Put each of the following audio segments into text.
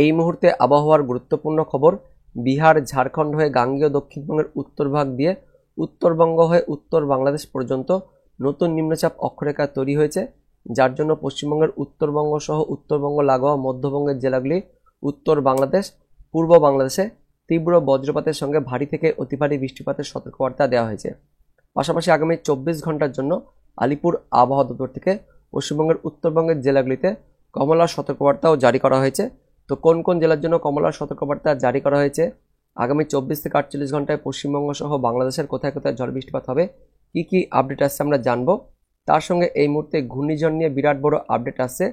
এই মুহূর্তে আবহাওয়ার গুরুত্বপূর্ণ খবর। বিহার ঝাড়খণ্ড হয়ে গাঙ্গেয় দক্ষিণবঙ্গের উত্তরভাগ দিয়ে উত্তরবঙ্গ হয়ে উত্তর বাংলাদেশ পর্যন্ত নতুন নিম্নচাপ অক্ষরেখা তৈরি হয়েছে, যার জন্য পশ্চিমবঙ্গের উত্তরবঙ্গ সহ উত্তরবঙ্গ লাগোয়া মধ্যবঙ্গের জেলাগুলি, উত্তর বাংলাদেশ, পূর্ব বাংলাদেশে তীব্র বজ্রপাতের সঙ্গে ভারী থেকে অতি ভারী বৃষ্টিপাতের সতর্কবার্তা দেওয়া হয়েছে। পাশাপাশি আগামী 24 ঘন্টার জন্য আলিপুর আবহাওয়া দপ্তর থেকে পশ্চিমবঙ্গের উত্তরবঙ্গের জেলাগুলিতে কমলা সতর্কবার্তাও জারি করা হয়েছে। তো কোন কোন জেলার জন্য কমলা সতর্কবার্তা জারি করা হয়েছে, আগামী 24 থেকে 48 ঘন্টায় পশ্চিমবঙ্গ সহ বাংলাদেশের কোথায় কোথায় ঝড় বৃষ্টিপাত হবে, কি কি আপডেট আসছে আমরা জানবো। তার সঙ্গে এই মুহূর্তে ঘূর্ণিঝড় নিয়ে বিরাট বড় আপডেট আসছে।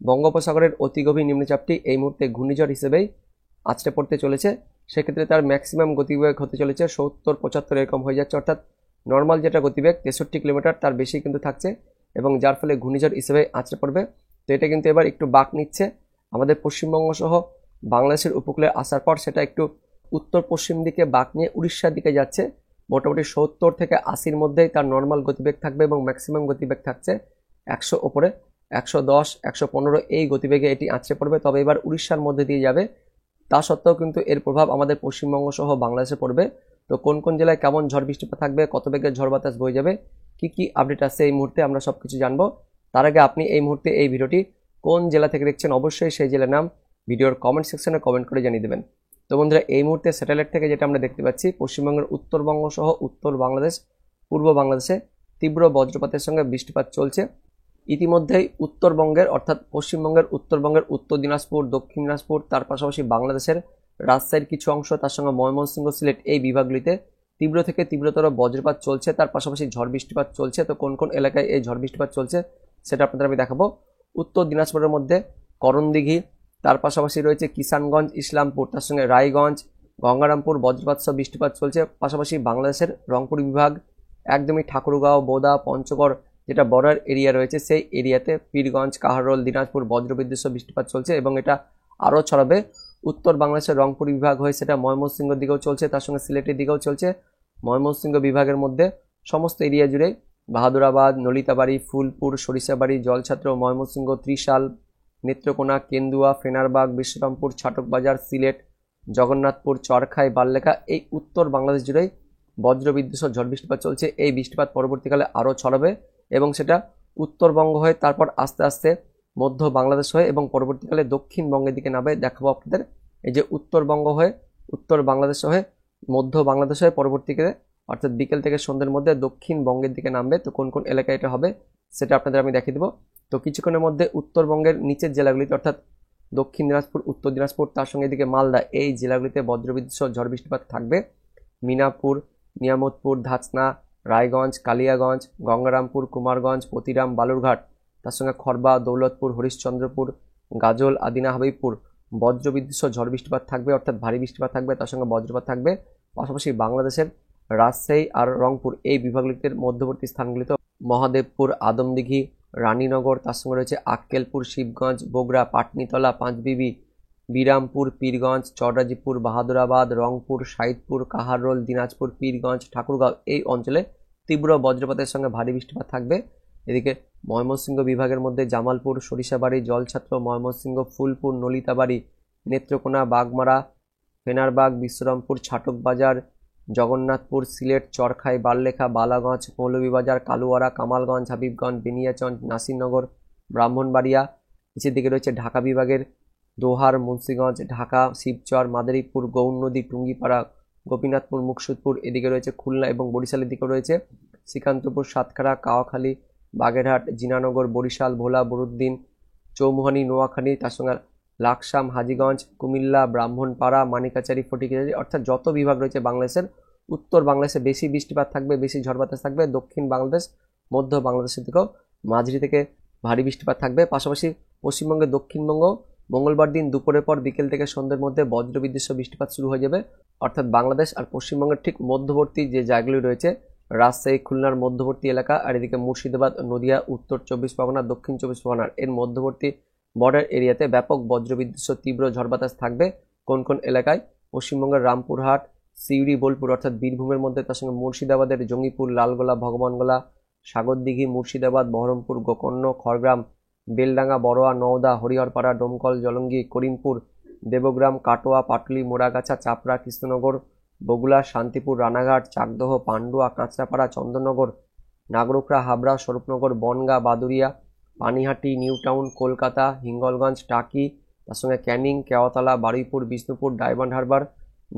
বঙ্গোপসাগরের অতি গভীর নিম্নচাপটি এই মুহূর্তে ঘূর্ণিঝড় হিসেবেই আছড়ে পড়তে চলেছে। সেক্ষেত্রে তার ম্যাক্সিমাম গতিবেগ হতে চলেছে 70-75 এরকম হয়ে যাচ্ছে, অর্থাৎ নর্মাল যেটা গতিবেগ 63 কিলোমিটার তার বেশি কিন্তু থাকছে, এবং যার ফলে ঘূর্ণিঝড় হিসেবে আছড়ে পড়বে। তো এটা কিন্তু এবার একটু বাঁক নিচ্ছে আমাদের পশ্চিমবঙ্গ সহ বাংলাদেশের উপকূলে আসার পর সেটা একটু উত্তর পশ্চিম দিকে বাঁক নিয়ে উড়িষ্যার দিকে যাচ্ছে। মোটামুটি 70 থেকে 80-র মধ্যেই তার নর্মাল গতিবেগ থাকবে এবং ম্যাক্সিমাম গতিবেগ থাকছে 100 ওপরে, 110, 115 এই গতিবেগে এটি আছড়ে পড়বে। তবে এবার উড়িষ্যার মধ্যে দিয়ে যাবে, তা সত্ত্বেও কিন্তু এর প্রভাব আমাদের পশ্চিমবঙ্গ সহ বাংলাদেশে পড়বে। তো কোন কোন জেলায় কেমন ঝড় বৃষ্টিপাত থাকবে, কত বেগের ঝড় বাতাস বয়ে যাবে, কি কি আপডেট আসছে এই মুহূর্তে আমরা সবকিছু জানবো। তার আগে আপনি এই মুহূর্তে এই ভিডিওটি কোন জেলা থেকে দেখছেন অবশ্যই সেই জেলার নাম ভিডিওর কমেন্ট সেকশনে কমেন্ট করে জানিয়ে দেবেন। তো বন্ধুরা, এই মুহূর্তে স্যাটেলাইট থেকে যেটা আমরা দেখতে পাচ্ছি, পশ্চিমবঙ্গের উত্তরবঙ্গ সহ উত্তর বাংলাদেশ, পূর্ব বাংলাদেশে তীব্র বজ্রপাতের সঙ্গে বৃষ্টিপাত চলছে। ইতিমধ্যেই উত্তরবঙ্গের অর্থাৎ পশ্চিমবঙ্গের উত্তরবঙ্গের উত্তর দিনাজপুর, দক্ষিণ দিনাজপুর, তার পাশাপাশি বাংলাদেশের রাজশাহীর কিছু অংশ, তার সঙ্গে ময়মনসিংহ, সিলেট এই বিভাগগুলিতে তীব্র থেকে তীব্রতর বজ্রপাত চলছে, তার পাশাপাশি ঝড় বৃষ্টিপাত চলছে। তো কোন কোন এলাকায় এই ঝড় বৃষ্টিপাত চলছে সেটা আপনাদের আমি দেখাবো। উত্তর দিনাজপুরের মধ্যে করণদিঘি, তার পাশাপাশি রয়েছে কিষানগঞ্জ, ইসলামপুর, তার সঙ্গে রায়গঞ্জ, গঙ্গারামপুর বজ্রপাত সহ বৃষ্টিপাত চলছে। পাশাপাশি বাংলাদেশের রংপুর বিভাগ একদমই ঠাকুরগাঁও, বোদা, পঞ্চগড় যেটা বর্ডার এরিয়া রয়েছে সেই এরিয়াতে পীরগঞ্জ, কাহারোল, দিনাজপুর বজ্রবিদ্যুৎ সহ বৃষ্টিপাত চলছে, এবং এটা আরও ছড়াবে উত্তর বাংলাদেশের রংপুর বিভাগ হয়ে সেটা ময়মনসিংহের দিকেও চলছে, তার সঙ্গে সিলেটের দিকেও চলছে। ময়মনসিংহ বিভাগের মধ্যে সমস্ত এরিয়া জুড়ে বাহাদুরাবাদ, নলিতাবাড়ি, ফুলপুর, সরিষাবাড়ি, জলছাত্র, ময়মনসিংহ, ত্রিশাল, নেত্রকোনা, কেন্দুয়া, ফেনারবাগ, বিশ্বরামপুর, ছাটকবাজার, সিলেট, জগন্নাথপুর, চরখাই, বাল্লেখা এই উত্তর বাংলাদেশ জুড়েই বজ্রবিদ্যুৎ সহ ঝড় বৃষ্টিপাত চলছে। এই বৃষ্টিপাত পরবর্তীকালে আরও ছড়াবে এবং সেটা উত্তরবঙ্গ হয়ে তারপর আস্তে আস্তে মধ্য বাংলাদেশ হয়ে এবং পরবর্তীকালে দক্ষিণবঙ্গের দিকে নামবে। দেখাবো আপনাদের এই যে উত্তরবঙ্গ হয়ে উত্তর বাংলাদেশ হয়ে মধ্য বাংলাদেশ হয়ে পরবর্তীকালে অর্থাৎ বিকেল থেকে সন্ধ্যের মধ্যে দক্ষিণবঙ্গের দিকে নামবে। তো কোন কোন এলাকায় এটা হবে সেটা আপনাদের আমি দেখিয়ে দেবো। তো কিছুক্ষণের মধ্যে উত্তরবঙ্গের নিচের জেলাগুলিতে অর্থাৎ দক্ষিণ দিনাজপুর, উত্তর দিনাজপুর, তার সঙ্গে এদিকে মালদা এই জেলাগুলিতে বজ্রবিদ্যুৎ সহ ঝড় বৃষ্টিপাত থাকবে। মিনাপুর, নিয়ামতপুর, ধাচনা, রায়গঞ্জ, কালিয়াগঞ্জ, গঙ্গারামপুর, কুমারগঞ্জ, পতিরাম, বালুরঘাট, তার সঙ্গে খড়বা, দৌলতপুর, হরিশ্চন্দ্রপুর, গাজল, আদিনা, হাবিবপুর বজ্রবিদ্যুৎ সহ ঝড় বৃষ্টিপাত থাকবে, অর্থাৎ ভারী বৃষ্টিপাত থাকবে, তার সঙ্গে বজ্রপাত থাকবে। পাশাপাশি বাংলাদেশের রাজশাহী আর রংপুর এই বিভাগগুলিতে মধ্যবর্তী স্থানগুলিতে মহাদেবপুর, আদমদিঘি, রানীনগর, তার সঙ্গে রয়েছে আক্কেলপুর, শিবগঞ্জ, বগুড়া, পাটনিতলা, পাঁচবিবি, বিরামপুর, পীরগঞ্জ, চররাজিপুর, বাহাদুরাবাদ, রংপুর, সাইদপুর, কাহারোল, দিনাজপুর, পীরগঞ্জ, ঠাকুরগাঁও এই অঞ্চলে তীব্র বজ্রপাতের সঙ্গে ভারী বৃষ্টিপাত থাকবে। এদিকে ময়মনসিংহ বিভাগের মধ্যে জামালপুর, সরিষাবাড়ি, জলছাত্র, ময়মনসিংহ, ফুলপুর, নলিতাবাড়ি, নেত্রকোনা, বাগমারা, ফেনারবাগ, বিশ্বরামপুর, ছাটকবাজার, জগন্নাথপুর, সিলেট, চরখাই, বাল্লেখা, বালাগঞ্জ, মৌলভীবাজার, কালুয়ারা, কামালগঞ্জ, হাবিবগঞ্জ, বেনিয়াচঞ্জ, নাসিরনগর, ব্রাহ্মণবাড়িয়া। নিচের দিকে রয়েছে ঢাকা বিভাগের দোহার, মুন্সিগঞ্জ, ঢাকা, শিবচর, মাদারীপুর, গৌরনদী, টুঙ্গিপাড়া, গোপীনাথপুর, মুকসুদপুর। এদিকে রয়েছে খুলনা এবং বরিশালের দিকেও রয়েছে শ্রীকান্তপুর, সাতক্ষীরা, কাওয়াখালী, বাগেরহাট, জিনানগর, বরিশাল, ভোলা, বরুদ্দিন, চৌমুহানি, নোয়াখালী, তার সঙ্গে লাকসাম, হাজীগঞ্জ, কুমিল্লা, ব্রাহ্মণপাড়া, মানিকাচারি, ফটিকচারি, অর্থাৎ যত বিভাগ রয়েছে বাংলাদেশের উত্তর বাংলাদেশে বেশি বৃষ্টিপাত থাকবে, বেশি ঝড় বাতাস থাকবে। দক্ষিণ বাংলাদেশ, মধ্য বাংলাদেশের দিকেও মাঝারি থেকে ভারী বৃষ্টিপাত থাকবে। পাশাপাশি পশ্চিমবঙ্গের দক্ষিণবঙ্গ মঙ্গলবার দিন দুপুরের পর বিকেল থেকে সন্ধ্যের মধ্যে বজ্রবিদ্যুৎ সহ বৃষ্টিপাত শুরু হয়ে যাবে, অর্থাৎ বাংলাদেশ আর পশ্চিমবঙ্গের ঠিক মধ্যবর্তী যে জায়গাগুলি রয়েছে রাজশাহী, খুলনার মধ্যবর্তী এলাকা, আর এদিকে মুর্শিদাবাদ, নদিয়া, উত্তর 24 পরগনা, দক্ষিণ 24 পরগনার এর মধ্যবর্তী বর্ডার এরিয়াতে ব্যাপক বজ্রবিদ্যুৎ সহ তীব্র ঝড় বাতাস থাকবে। কোন কোন এলাকায়? পশ্চিমবঙ্গের রামপুরহাট, সিউড়ি, বোলপুর অর্থাৎ বীরভূমের মধ্যে, তার সঙ্গে মুর্শিদাবাদের জঙ্গিপুর, লালগোলা, ভগবানগোলা, সাগরদিঘি, মুর্শিদাবাদ, বহরমপুর, গোকর্ণ, খড়গ্রাম, বেলডাঙ্গা, বড়োয়া, নওদা, হরিহরপাড়া, ডোমকল, জলঙ্গি, করিমপুর, দেবগ্রাম, কাটোয়া, পাটুলি, মোড়াগাছা, চাপড়া, কৃষ্ণনগর, বগুড়া, শান্তিপুর, রানাঘাট, চাকদহ, পান্ডুয়া, কাঁচরাপাড়া, চন্দননগর, নাগরোকড়া, হাবড়া, স্বরূপনগর, বনগাঁ, বাদুড়িয়া, পানিহাটি, নিউ টাউন, কলকাতা, হিঙ্গলগঞ্জ, টাকি, তার সঙ্গে ক্যানিং, কেওয়াতলা, বারুইপুর, বিষ্ণুপুর, ডায়মন্ড হারবার,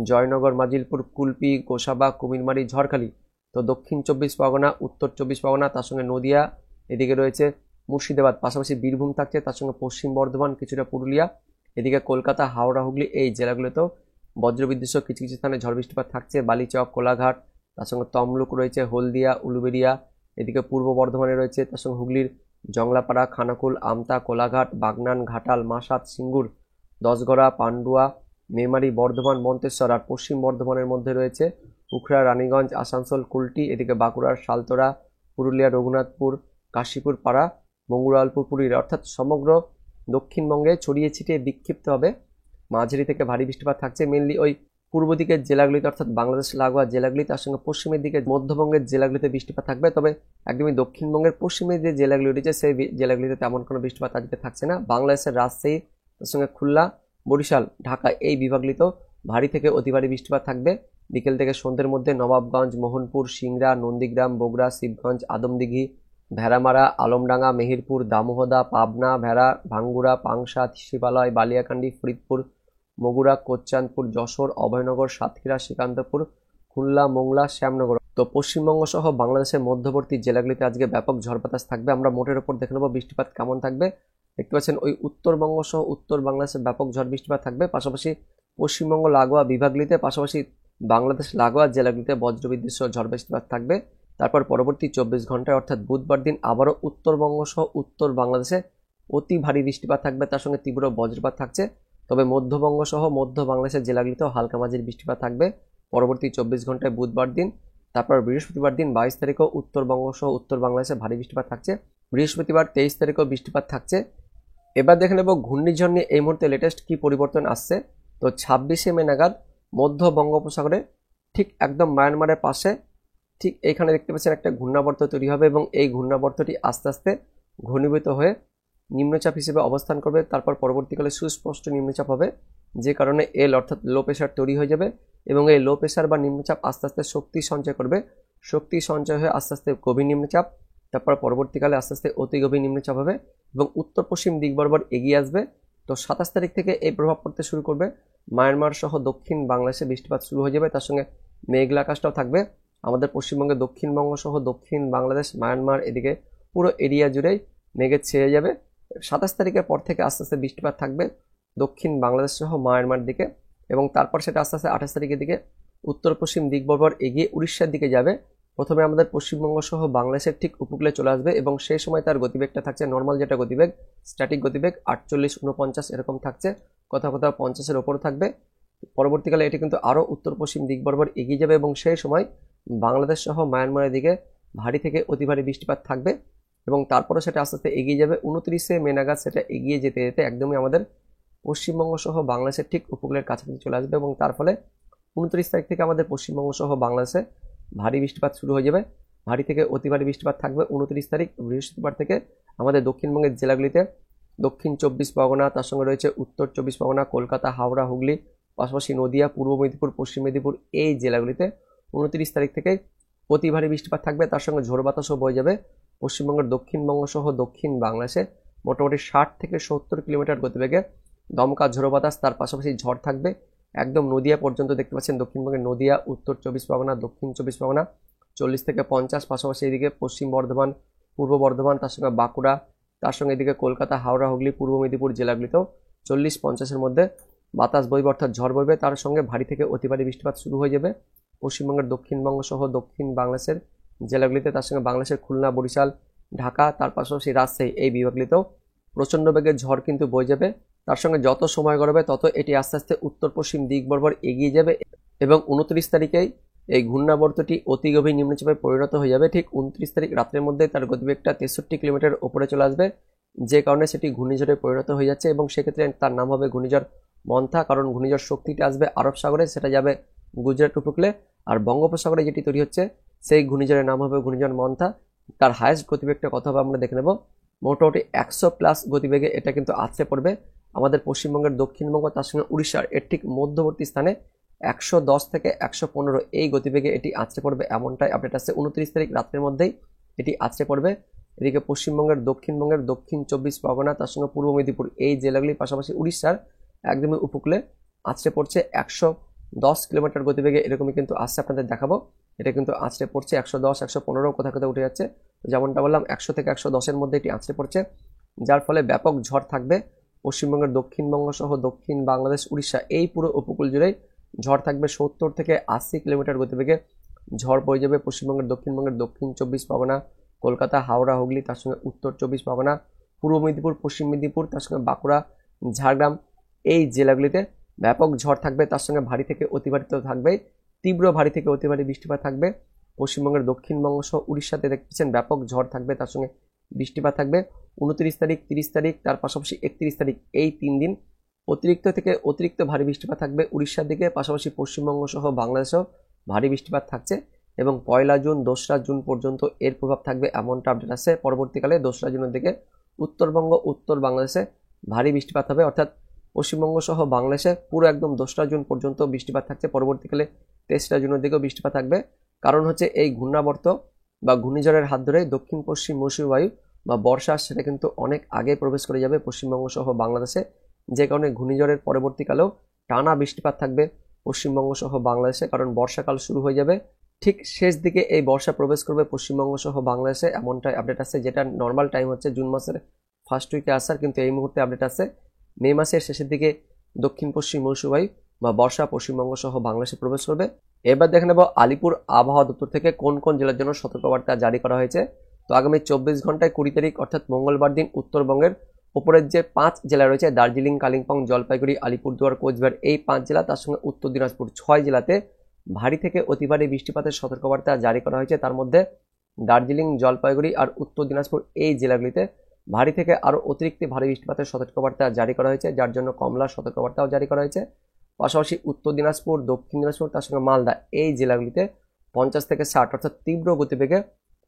জয়নগর, মাজিলপুর, কুলপি, গোসাবা, কুমিরমারি, ঝড়খালি। তো দক্ষিণ 24 পরগনা, উত্তর 24 পরগনা, তার সঙ্গে নদিয়া, এদিকে রয়েছে মুর্শিদাবাদ, পাশাপাশি বীরভূম থাকছে, তার সঙ্গে পশ্চিম বর্ধমান, কিছুটা পুরুলিয়া, এদিকে কলকাতা, হাওড়া, হুগলি, এই জেলাগুলোতেও বজ্রবিদ্যুৎ সহ কিছু কিছু স্থানে ঝড় বৃষ্টিপাত থাকছে। বালিচক, কোলাঘাট, তার সঙ্গে তমলুক রয়েছে, হলদিয়া, উলুবেড়িয়া, এদিকে পূর্ব বর্ধমানে রয়েছে, তার সঙ্গে হুগলির জংলাপাড়া, খানাকুল, আমতা, কোলাঘাট, বাগনান, ঘাটাল, মাসাত, সিঙ্গুর, দশগড়া, পান্ডুয়া, মেমারি, বর্ধমান, মন্তেশ্বর। আর পশ্চিম বর্ধমানের মধ্যে রয়েছে উখড়া, রানীগঞ্জ, আসানসোল, কুলটি, এদিকে বাঁকুড়ার সালতোরা, পুরুলিয়া, রঘুনাথপুর, কাশীপুর পাড়া, মঙ্গুরালপুর, পুরীর, অর্থাৎ সমগ্র দক্ষিণবঙ্গে ছড়িয়ে ছিটিয়ে বিক্ষিপ্তভাবে মাঝারি থেকে ভারী বৃষ্টিপাত থাকছে। মেনলি ওই পূর্ব দিকের জেলাগুলিতে, অর্থাৎ বাংলাদেশ লাগোয়া জেলাগুলি, তার সঙ্গে পশ্চিমের দিকে মধ্যবঙ্গের জেলাগুলিতে বৃষ্টিপাত থাকবে। তবে একদমই দক্ষিণবঙ্গের পশ্চিমের যে জেলাগুলি রয়েছে সেই জেলাগুলিতে তেমন কোনো বৃষ্টিপাত আজকে থাকছে না। বাংলাদেশের রাজশাহী, তার সঙ্গে খুলনা, বরিশাল, ঢাকা, এই বিভাগগুলিতেও ভারী থেকে অতি ভারী বৃষ্টিপাত থাকবে। বিকেল থেকে সন্ধ্যের মধ্যে নবাবগঞ্জ, মোহনপুর, সিংড়া, নন্দীগ্রাম, বগুড়া, শিবগঞ্জ, আদমদিঘি, ভেড়ামারা, আলমডাঙ্গা, মেহেরপুর, দামোহদা, পাবনা, ভেড়া, ভাঙ্গুড়া, পাংশা, শিবালয়, বালিয়াকান্দি, ফরিদপুর, মগুরা, কোচ্চানপুর, যশোর, অভয়নগর, সাতক্ষীরা, শ্রীকান্তপুর, খুলনা, মোংলা, শ্যামনগর। তো পশ্চিমবঙ্গ সহ বাংলাদেশের মধ্যবর্তী জেলাগুলিতে আজকে ব্যাপক ঝড় বাতাস থাকবে। আমরা মোটের ওপর দেখে নেব বৃষ্টিপাত কেমন থাকবে। দেখতে পাচ্ছেন ওই উত্তরবঙ্গ সহ উত্তর বাংলাদেশে ব্যাপক ঝড় বৃষ্টিপাত থাকবে, পাশাপাশি পশ্চিমবঙ্গ লাগোয়া বিভাগগুলিতে, পাশাপাশি বাংলাদেশ লাগোয়া জেলাগুলিতে বজ্রবিদ্যুৎ সহ ঝড় বৃষ্টিপাত থাকবে। তারপর পরবর্তী 24 ঘন্টায় অর্থাৎ বুধবার দিন আবারও উত্তরবঙ্গ সহ উত্তর বাংলাদেশে অতি ভারী বৃষ্টিপাত থাকবে, তার সঙ্গে তীব্র বজ্রপাত থাকছে। তবে মধ্যবঙ্গ সহ মধ্য বাংলাদেশের জেলাগুলিতেও হালকা মাঝারি বৃষ্টিপাত থাকবে পরবর্তী 24 ঘন্টায় বুধবার দিন। তারপর বৃহস্পতিবার দিন 22 তারিখেও উত্তরবঙ্গ সহ উত্তর বাংলাদেশে ভারী বৃষ্টিপাত থাকছে। বৃহস্পতিবার 23 তারিখেও বৃষ্টিপাত থাকছে। এবার দেখে নেব ঘূর্ণিঝড় নিয়ে এই মুহূর্তে লেটেস্ট কি পরিবর্তন আসছে। তো 26শে মে নাগাদ মধ্য বঙ্গোপসাগরে ঠিক একদম মায়ানমারের পাশে ঠিক এইখানে দেখতে পাচ্ছেন একটা ঘূর্ণাবর্ত তৈরি হবে এবং এই ঘূর্ণাবর্তটি আস্তে আস্তে ঘনীভূত হয়ে নিম্নচাপ হিসেবে অবস্থান করবে। তারপর পরবর্তীকালে সুস্পষ্ট নিম্নচাপ হবে, যে কারণে এল অর্থাৎ লো প্রেশার তৈরি হয়ে যাবে এবং এই লো প্রেশার বা নিম্নচাপ আস্তে আস্তে শক্তি সঞ্চয় করবে। শক্তি সঞ্চয় হয়ে আস্তে আস্তে গভীর নিম্নচাপ, তারপর পরবর্তীকালে আস্তে আস্তে অতি গভীর নিম্নচাপ হবে এবং উত্তর পশ্চিম দিক বরাবর এগিয়ে আসবে। তো 27 তারিখ থেকে এই প্রভাব পড়তে শুরু করবে। মায়ানমার সহ দক্ষিণ বাংলাদেশে বৃষ্টিপাত শুরু হয়ে যাবে, তার সঙ্গে মেঘলা আকাশটাও থাকবে। আমাদের পশ্চিমবঙ্গে দক্ষিণবঙ্গ সহ দক্ষিণ বাংলাদেশ, মায়ানমার, এদিকে পুরো এরিয়া জুড়েই মেঘে ছেয়ে যাবে। 27 তারিখের পর থেকে আস্তে আস্তে বৃষ্টিপাত থাকবে দক্ষিণ বাংলাদেশ সহ মায়ানমার দিকে এবং তারপর সেটা আস্তে আস্তে 28 তারিখের দিকে উত্তর পশ্চিম দিক বরাবর এগিয়ে উড়িষ্যার দিকে যাবে। প্রথমে আমাদের পশ্চিমবঙ্গ সহ বাংলাদেশের ঠিক উপকূলে চলে আসবে এবং সেই সময় তার গতিবেগটা থাকছে নর্মাল যেটা গতিবেগ, স্ট্যাটিক গতিবেগ 48-49 এরকম থাকছে, কোথাও কোথাও 50-এর ওপর থাকবে। পরবর্তীকালে এটি কিন্তু আরও উত্তর পশ্চিম দিক বরাবর এগিয়ে যাবে এবং সেই সময় বাংলাদেশ সহ মায়ানমারের দিকে ভারী থেকে অতি ভারী বৃষ্টিপাত থাকবে এবং তারপরে সেটা আস্তে আস্তে এগিয়ে যাবে। 29শে মে নাগাদ সেটা এগিয়ে যেতে যেতে একদমই আমাদের পশ্চিমবঙ্গ সহ বাংলাদেশের ঠিক উপকূলের কাছাকাছি চলে আসবে এবং তার ফলে 29 তারিখ থেকে আমাদের পশ্চিমবঙ্গ সহ বাংলাদেশে ভারী বৃষ্টিপাত শুরু হয়ে যাবে। ভারী থেকে অতি ভারী বৃষ্টিপাত থাকবে 29 তারিখ বৃহস্পতিবার থেকে আমাদের দক্ষিণবঙ্গের জেলাগুলিতে, দক্ষিণ 24 পরগনা, তার সঙ্গে রয়েছে উত্তর 24 পরগনা, কলকাতা, হাওড়া, হুগলি, পাশাপাশি নদিয়া, পূর্ব মেদিনীপুর, পশ্চিম মেদিনীপুর, এই জেলাগুলিতে 29 তারিখ থেকে অতি ভারী বৃষ্টিপাত থাকবে, তার সঙ্গে ঝোড়ো বাতাসও বয়ে যাবে। পশ্চিমবঙ্গের দক্ষিণবঙ্গ সহ দক্ষিণ বাংলাদেশে মোটামুটি 60 থেকে 70 কিলোমিটার গতিবেগে দমকা ঝোড়ো বাতাস, তার পাশাপাশি ঝড় থাকবে একদম নদিয়া পর্যন্ত। দেখতে পাচ্ছেন দক্ষিণবঙ্গের নদিয়া, উত্তর 24 পরগনা, দক্ষিণ 24 পরগনা 40 থেকে 50, পাশাপাশি এদিকে পশ্চিম বর্ধমান, পূর্ব বর্ধমান, তার সঙ্গে বাঁকুড়া, তার সঙ্গে এদিকে কলকাতা, হাওড়া, হুগলি, পূর্ব মেদিনীপুর জেলাগুলিতেও 40-50-এর মধ্যে বাতাস বইবে অর্থাৎ ঝড় বইবে। তার সঙ্গে ভারী থেকে অতি ভারী বৃষ্টিপাত শুরু হয়ে যাবে পশ্চিমবঙ্গের দক্ষিণবঙ্গ সহ দক্ষিণ বাংলাদেশের জেলাগুলিতে, তার সঙ্গে বাংলাদেশের খুলনা, বরিশাল, ঢাকা, তার পাশাপাশি রাজশাহী, এই বিভাগগুলিতেও প্রচণ্ড বেগের ঝড় কিন্তু বয়ে যাবে। তার সঙ্গে যত সময় গড়াবে তত এটি আস্তে আস্তে উত্তর পশ্চিম দিক বরাবর এগিয়ে যাবে এবং 29 তারিখেই এই ঘূর্ণাবর্তটি অতি গভীর নিম্নচাপে পরিণত হয়ে যাবে। ঠিক 29 তারিখ রাতের মধ্যে তার গতিবেগটা 63 কিলোমিটার ওপরে চলে আসবে, যে কারণে সেটি ঘূর্ণিঝড়ে পরিণত হয়ে যাচ্ছে এবং সেক্ষেত্রে তার নাম হবে ঘূর্ণিঝড় মন্থা, কারণ ঘূর্ণিঝড় শক্তিটা আসবে আরব সাগরে, সেটা যাবে গুজরাট উপকূলে, আর বঙ্গোপসাগরে যেটি তৈরি হচ্ছে সেই ঘূর্ণিঝড়ের নাম হবে ঘূর্ণিঝড় মন্থা। তার হায়েস্ট গতিবেগটা কত হবে আমরা দেখে নেব। মোটামুটি 100+ গতিবেগে এটা কিন্তু আছড়ে পড়বে আমাদের পশ্চিমবঙ্গের দক্ষিণবঙ্গ তার সঙ্গে উড়িষ্যার এর ঠিক মধ্যবর্তী স্থানে 110 থেকে 115 এই গতিবেগে এটি আছড়ে পড়বে, এমনটাই আপডেট আসছে। 29 তারিখ রাত্রের মধ্যেই এটি আছড়ে পড়বে। এদিকে পশ্চিমবঙ্গের দক্ষিণবঙ্গের দক্ষিণ 24 পরগনা তার সঙ্গে পূর্ব মেদিনীপুর এই জেলাগুলির পাশাপাশি উড়িষ্যার একদমই উপকূলে আছড়ে পড়ছে 110 কিলোমিটার গতিবেগে, এরকমই কিন্তু আসছে, আপনাদের দেখাবো। এটা কিন্তু আছড়ে পড়ছে 110, 115 কোথাও কোথাও উঠে যাচ্ছে। তো যেমনটা বললাম 100 থেকে 110-এর মধ্যে এটি আছড়ে পড়ছে, যার ফলে ব্যাপক ঝড় থাকবে পশ্চিমবঙ্গের দক্ষিণবঙ্গ সহ দক্ষিণ বাংলাদেশ, উড়িষ্যা এই পুরো উপকূল জুড়েই ঝড় থাকবে। 70 থেকে 80 কিলোমিটার গতিবেগে ঝড় বয়ে যাবে পশ্চিমবঙ্গের দক্ষিণ 24 পরগনা, কলকাতা, হাওড়া, হুগলি, তার সঙ্গে উত্তর 24 পরগনা, পূর্ব মেদিনীপুর, পশ্চিম মেদিনীপুর, তার সঙ্গে বাঁকুড়া, ঝাড়গ্রাম এই জেলাগুলিতে ব্যাপক ঝড় থাকবে। তার সঙ্গে ভারী থেকে অতি ভারী তো থাকবেই, তীব্র ভারী থেকে অতি ভারী বৃষ্টিপাত থাকবে। পশ্চিমবঙ্গের দক্ষিণবঙ্গ সহ উড়িষ্যাতে দেখছেন ব্যাপক ঝড় থাকবে, তার সঙ্গে বৃষ্টিপাত থাকবে। 29 তারিখ, 30 তারিখ, তার পাশাপাশি 31 তারিখ এই 3 দিন অতিরিক্ত থেকে অতিরিক্ত ভারী বৃষ্টিপাত থাকবে উড়িষ্যার দিকে, পাশাপাশি পশ্চিমবঙ্গ সহ বাংলাদেশেও ভারী বৃষ্টিপাত থাকছে এবং 1 জুন 2রা জুন পর্যন্ত এর প্রভাব থাকবে, এমনটা আপডেট আছে। পরবর্তীকালে 2রা জুনের দিকে উত্তরবঙ্গ, উত্তর বাংলাদেশে ভারী বৃষ্টিপাত হবে, অর্থাৎ পশ্চিমবঙ্গ সহ বাংলাদেশে পুরো একদম 2রা জুন পর্যন্ত বৃষ্টিপাত থাকছে। পরবর্তীকালে 23রা জুনের দিকেও বৃষ্টিপাত থাকবে, কারণ হচ্ছে এই ঘূর্ণাবর্ত বা ঘূর্ণিঝড়ের হাত ধরে দক্ষিণ পশ্চিম মৌসুমী বায়ু বা বর্ষা সেটা কিন্তু অনেক আগে প্রবেশ করে যাবে পশ্চিমবঙ্গ সহ বাংলাদেশে, যে কারণে ঘূর্ণিঝড়ের পরবর্তীকালেও টানা বৃষ্টিপাত থাকবে পশ্চিমবঙ্গ সহ বাংলাদেশে, কারণ বর্ষাকাল শুরু হয়ে যাবে। ঠিক শেষ দিকে এই বর্ষা প্রবেশ করবে পশ্চিমবঙ্গ সহ বাংলাদেশে, এমনটাই আপডেট আছে। যেটা নর্মাল টাইম হচ্ছে জুন মাসের ফার্স্ট উইকে আসার, কিন্তু এই মুহূর্তে আপডেট আছে মে মাসের শেষের দিকে দক্ষিণ পশ্চিম মৌসুমী বায়ু বা বর্ষা পশ্চিমবঙ্গ সহ বাংলাদেশে প্রবেশ করবে। এবার দেখে নেব আলিপুর আবহাওয়া দপ্তর থেকে কোন কোন জেলার জন্য সতর্কবার্তা জারি করা হয়েছে। তো আগামী 24 ঘন্টায় 20 তারিখ অর্থাৎ মঙ্গলবার দিন উত্তরবঙ্গের উপরের যে 5 জেলা রয়েছে দার্জিলিং, কালিম্পং, জলপাইগুড়ি, আলিপুরদুয়ার, কোচবিহার এই 5 জেলা, তার সঙ্গে উত্তর দিনাজপুর 6 জেলাতে ভারী থেকে অতি ভারী বৃষ্টিপাতের সতর্কবার্তা জারি করা হয়েছে। তার মধ্যে দার্জিলিং, জলপাইগুড়ি আর উত্তর দিনাজপুর এই জেলাগুলিতে ভারী থেকে আরও অতিরিক্ত ভারী বৃষ্টিপাতের সতর্কবার্তা জারি করা হয়েছে, যার জন্য কমলা সতর্কবার্তাও জারি করা হয়েছে। পাশাপাশি উত্তর দিনাজপুর, দক্ষিণ দিনাজপুর, তার সঙ্গে মালদা এই জেলাগুলিতে 50 থেকে 60 অর্থাৎ তীব্র গতিবেগে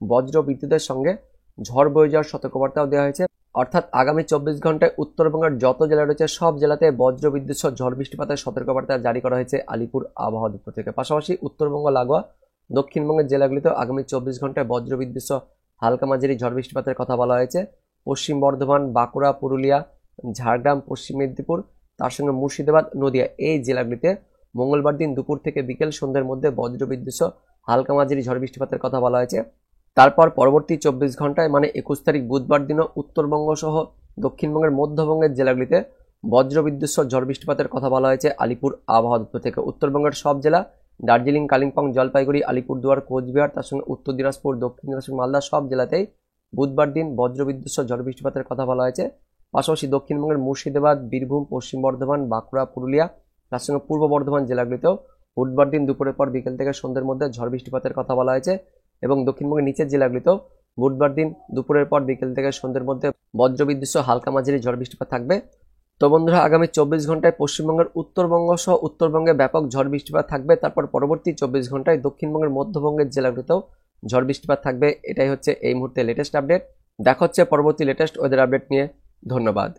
বজ্র বিদ্যুতের সঙ্গে ঝড় বয়ে যাওয়ার সতর্কবার্তাও দেওয়া হয়েছে। অর্থাৎ আগামী 24 ঘন্টায় উত্তরবঙ্গের যত জেলা রয়েছে সব জেলাতে বজ্র বিদ্যুৎ সহ ঝড় বৃষ্টিপাতের সতর্কবার্তা জারি করা হয়েছে আলিপুর আবহাওয়া দপ্তর থেকে। পাশাপাশি উত্তরবঙ্গ লাগোয়া দক্ষিণবঙ্গের জেলাগুলিতেও আগামী 24 ঘন্টায় বজ্র বিদ্যুৎ সহ হালকা মাঝারি ঝড় বৃষ্টিপাতের কথা বলা হয়েছে। পশ্চিম বর্ধমান, বাঁকুড়া, পুরুলিয়া, ঝাড়গ্রাম, পশ্চিম মেদিনীপুর, তার সঙ্গে মুর্শিদাবাদ, নদিয়া এই জেলাগুলিতে মঙ্গলবার দিন দুপুর থেকে বিকেল সন্ধ্যের মধ্যে বজ্র বিদ্যুৎ সহ হালকা মাঝারি ঝড় বৃষ্টিপাতের কথা বলা হয়েছে। তারপর পরবর্তী 24 ঘন্টায় মানে 21 তারিখ বুধবার দিনও উত্তরবঙ্গ সহ দক্ষিণবঙ্গের মধ্যবঙ্গের জেলাগুলিতে বজ্রবিদ্যুৎ সহ ঝড় বৃষ্টিপাতের কথা বলা হয়েছে আলিপুর আবহাওয়া দপ্তর থেকে। উত্তরবঙ্গের সব জেলা দার্জিলিং, কালিম্পং, জলপাইগুড়ি, আলিপুরদুয়ার, কোচবিহার, তার সঙ্গে উত্তর দিনাজপুর, দক্ষিণ দিনাজপুর, মালদা সব জেলাতেই বুধবার দিন বজ্রবিদ্যুৎ সহ ঝড় বৃষ্টিপাতের কথা বলা হয়েছে। পাশাপাশি দক্ষিণবঙ্গের মুর্শিদাবাদ, বীরভূম, পশ্চিম বর্ধমান, বাঁকুড়া, পুরুলিয়া, তার সঙ্গে পূর্ব বর্ধমান জেলাগুলিতেও বুধবার দিন দুপুরের পর বিকেল থেকে সন্ধ্যের মধ্যে ঝড় বৃষ্টিপাতের কথা বলা হয়েছে এবং দক্ষিণবঙ্গের নিচের জেলাগুলিতেও বুধবার দিন দুপুরের পর বিকেল থেকে সন্ধ্যের মধ্যে বজ্রবিদ্যুৎ সহ হালকা মাঝারি ঝড় বৃষ্টিপাত থাকবে। তো বন্ধুরা আগামী 24 ঘন্টায় পশ্চিমবঙ্গের উত্তরবঙ্গ সহ উত্তরবঙ্গে ব্যাপক ঝড় বৃষ্টিপাত থাকবে। তারপর পরবর্তী 24 ঘন্টায় দক্ষিণবঙ্গের মধ্যবঙ্গের জেলাগুলিতেও ঝড় বৃষ্টিপাত থাকবে। এটাই হচ্ছে এই মুহূর্তে লেটেস্ট আপডেট। দেখা হচ্ছে পরবর্তী লেটেস্ট ওয়েদার আপডেট নিয়ে। ধন্যবাদ।